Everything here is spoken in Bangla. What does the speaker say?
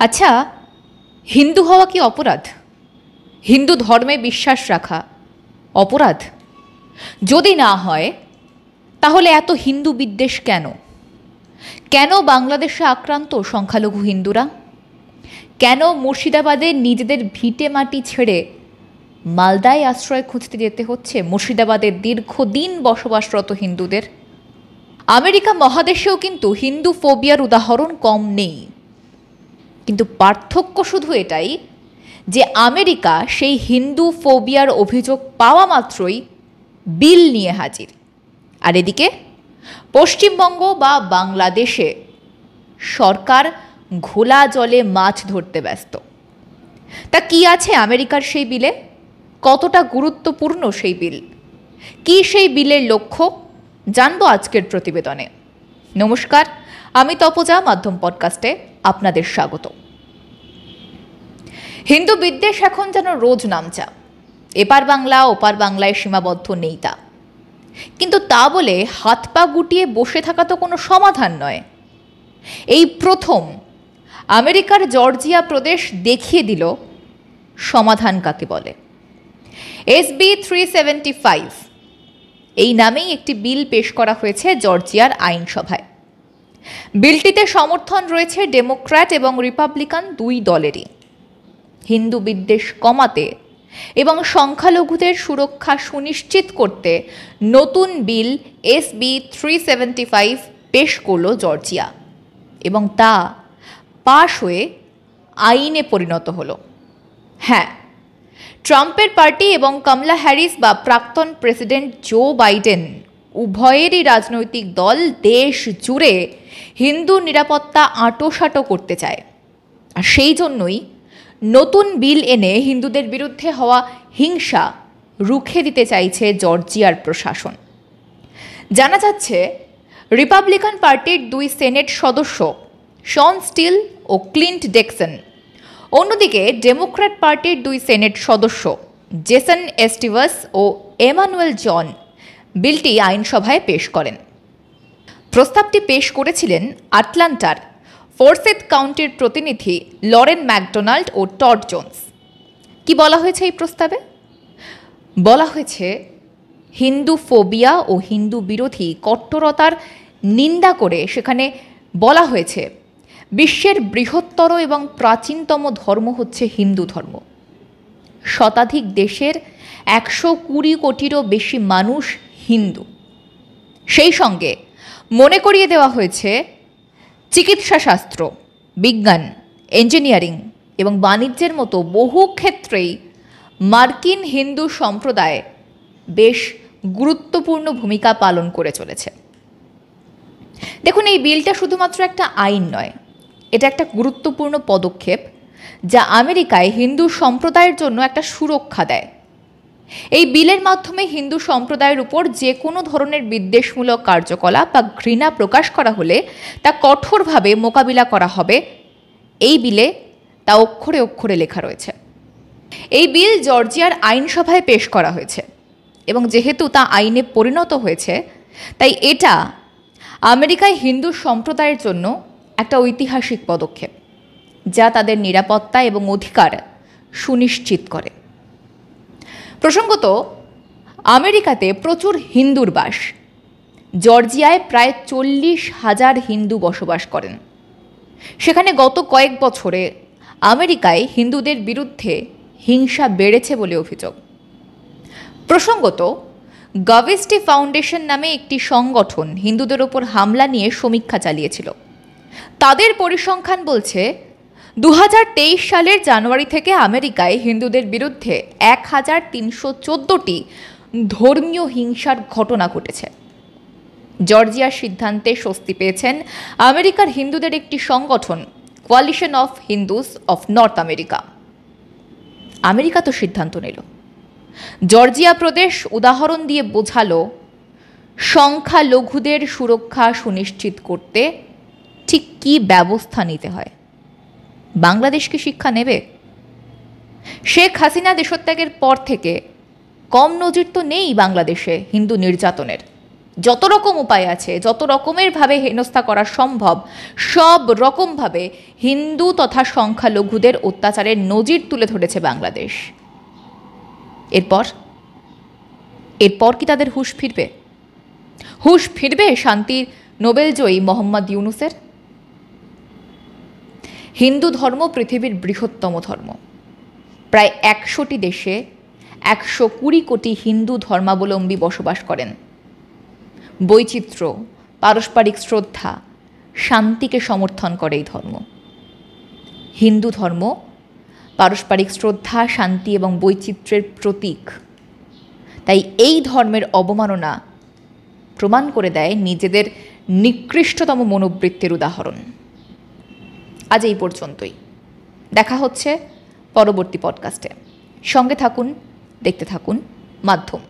আচ্ছা, হিন্দু হওয়া কি অপরাধ? হিন্দু ধর্মে বিশ্বাস রাখা অপরাধ? যদি না হয় তাহলে এত হিন্দু বিদ্বেষ কেন? কেন বাংলাদেশে আক্রান্ত সংখ্যালঘু হিন্দুরা? কেন মুর্শিদাবাদে নিজেদের ভিটে মাটি ছেড়ে মালদায় আশ্রয় খুঁজতে যেতে হচ্ছে মুর্শিদাবাদের দীর্ঘদিন বসবাসরত হিন্দুদের? আমেরিকা মহাদেশেও কিন্তু হিন্দু ফোবিয়ার উদাহরণ কম নেই, কিন্তু পার্থক্য শুধু এটাই যে আমেরিকা সেই হিন্দু ফোবিয়ার অভিযোগ পাওয়া মাত্রই বিল নিয়ে হাজির, আর এদিকে পশ্চিমবঙ্গ বা বাংলাদেশে সরকার ঘোলা জলে মাছ ধরতে ব্যস্ত। তা কি আছে আমেরিকার সেই বিলে? কতটা গুরুত্বপূর্ণ সেই বিল? কি সেই বিলের লক্ষ্য? জানবো আজকের প্রতিবেদনে। নমস্কার, আমি তপজা, মাধ্যম পডকাস্টে আপনাদের স্বাগত। হিন্দু বিদ্বেষ এখন যেন রোজ নামচা। এপার বাংলা ওপার বাংলায় সীমাবদ্ধ নেই তা, কিন্তু তা বলে হাত পা গুটিয়ে বসে থাকা তো কোনো সমাধান নয়। এই প্রথম আমেরিকার জর্জিয়া প্রদেশ দেখিয়ে দিল সমাধান কাকে বলে। SB 375 এই নামেই একটি বিল পেশ করা হয়েছে জর্জিয়ার আইনসভায়। বিলটিতে সমর্থন রয়েছে ডেমোক্র্যাট এবং রিপাবলিকান দুই দলেরই। হিন্দু বিদ্বেষ কমাতে এবং সংখ্যালঘুদের সুরক্ষা সুনিশ্চিত করতে নতুন বিল SB 375 পেশ করল জর্জিয়া, এবং তা পাশ হয়ে আইনে পরিণত হলো। হ্যাঁ, ট্রাম্পের পার্টি এবং কমলা হ্যারিস বা প্রাক্তন প্রেসিডেন্ট জো বাইডেন উভয়েরই রাজনৈতিক দল দেশ জুড়ে হিন্দু নিরাপত্তা আঁটোসাঁটো করতে চায়, আর সেই জন্যই নতুন বিল এনে হিন্দুদের বিরুদ্ধে হওয়া হিংসা রুখে দিতে চাইছে জর্জিয়ার প্রশাসন। জানা যাচ্ছে, রিপাবলিকান পার্টির দুই সেনেট সদস্য শন স্টিল ও ক্লিন্ট ডেকসন, অন্যদিকে ডেমোক্র্যাট পার্টির দুই সেনেট সদস্য জেসন এস্টিভাস ও এমানুয়েল জন বিলটি আইনসভায় পেশ করেন। প্রস্তাবটি পেশ করেছিলেন আটলান্টার ফোর্সেথ কাউন্টির প্রতিনিধি লরেন ম্যাকডোনাল্ড ও টড জোন্স। কি বলা হয়েছে এই প্রস্তাবে? বলা হয়েছে, হিন্দু ফোবিয়া ও হিন্দু বিরোধী কট্টরতার নিন্দা করে সেখানে বলা হয়েছে বিশ্বের বৃহত্তর এবং প্রাচীনতম ধর্ম হচ্ছে হিন্দু ধর্ম। শতাধিক দেশের 120 কোটিরও বেশি মানুষ হিন্দু। সেই সঙ্গে মনে করিয়ে দেওয়া হয়েছে চিকিৎসাশাস্ত্র, বিজ্ঞান, ইঞ্জিনিয়ারিং এবং বাণিজ্যের মতো বহু ক্ষেত্রেই মার্কিন হিন্দু সম্প্রদায় বেশ গুরুত্বপূর্ণ ভূমিকা পালন করে চলেছে। দেখুন, এই বিলটা শুধুমাত্র একটা আইন নয়, এটা একটা গুরুত্বপূর্ণ পদক্ষেপ যা আমেরিকায় হিন্দু সম্প্রদায়ের জন্য একটা সুরক্ষা দেয়। এই বিলের মাধ্যমে হিন্দু সম্প্রদায়ের উপর যে কোনো ধরনের বিদ্বেষমূলক কার্যকলাপ বা ঘৃণা প্রকাশ করা হলে তা কঠোরভাবে মোকাবিলা করা হবে। এই বিলে তা অক্ষরে অক্ষরে লেখা রয়েছে। এই বিল জর্জিয়ার আইনসভায় পেশ করা হয়েছে, এবং যেহেতু তা আইনে পরিণত হয়েছে, তাই এটা আমেরিকায় হিন্দু সম্প্রদায়ের জন্য একটা ঐতিহাসিক পদক্ষেপ যা তাদের নিরাপত্তা এবং অধিকার সুনিশ্চিত করে। প্রসঙ্গত, আমেরিকাতে প্রচুর হিন্দুর বাস। জর্জিয়ায় প্রায় 40,000 হিন্দু বসবাস করেন। সেখানে গত কয়েক বছরে আমেরিকায় হিন্দুদের বিরুদ্ধে হিংসা বেড়েছে বলে অভিযোগ। প্রসঙ্গত, গাভিস্টি ফাউন্ডেশন নামে একটি সংগঠন হিন্দুদের ওপর হামলা নিয়ে সমীক্ষা চালিয়েছিল। তাদের পরিসংখ্যান বলছে 2023 সালের জানুয়ারি থেকে আমেরিকায় হিন্দুদের বিরুদ্ধে 1314টি ধর্মীয় হিংসার ঘটনা ঘটেছে। জর্জিয়ার সিদ্ধান্তে স্বস্তি পেয়েছেন আমেরিকার হিন্দুদের একটি সংগঠন, coalition of Hindus of north America. America তো সিদ্ধান্ত নিল। জর্জিয়া প্রদেশ উদাহরণ দিয়ে বোঝালো সংখ্যালঘুদের সুরক্ষা সুনিশ্চিত করতে ঠিক কী ব্যবস্থা নিতে হয়। বাংলাদেশ কি শিক্ষা নেবে? শেখ হাসিনা দেশত্যাগের পর থেকে কম নজির তো নেই বাংলাদেশে হিন্দু নির্যাতনের। যত রকম উপায় আছে, যত রকমের ভাবে হেনস্থা করা সম্ভব, সব রকমভাবে হিন্দু তথা সংখ্যালঘুদের অত্যাচারের নজির তুলে ধরেছে বাংলাদেশ। এরপর কি তাদের হুঁশ ফিরবে? হুঁশ ফিরবে শান্তির নোবেলজয়ী মোহাম্মদ ইউনূসের? হিন্দু ধর্ম পৃথিবীর বৃহত্তম ধর্ম। প্রায় 100টি দেশে 120 কোটি হিন্দু ধর্মাবলম্বী বসবাস করেন। বৈচিত্র্য, পারস্পরিক শ্রদ্ধা, শান্তিকে সমর্থন করে এই ধর্ম। হিন্দু ধর্ম পারস্পরিক শ্রদ্ধা, শান্তি এবং বৈচিত্র্যের প্রতীক। তাই এই ধর্মের অবমাননা প্রমাণ করে দেয় নিজেদের নিকৃষ্টতম মনোবৃত্তির উদাহরণ। আজ এই পর্যন্তই। দেখা হচ্ছে পরবর্তী পডকাস্টে। সঙ্গে থাকুন, দেখতে থাকুন মাধ্যম।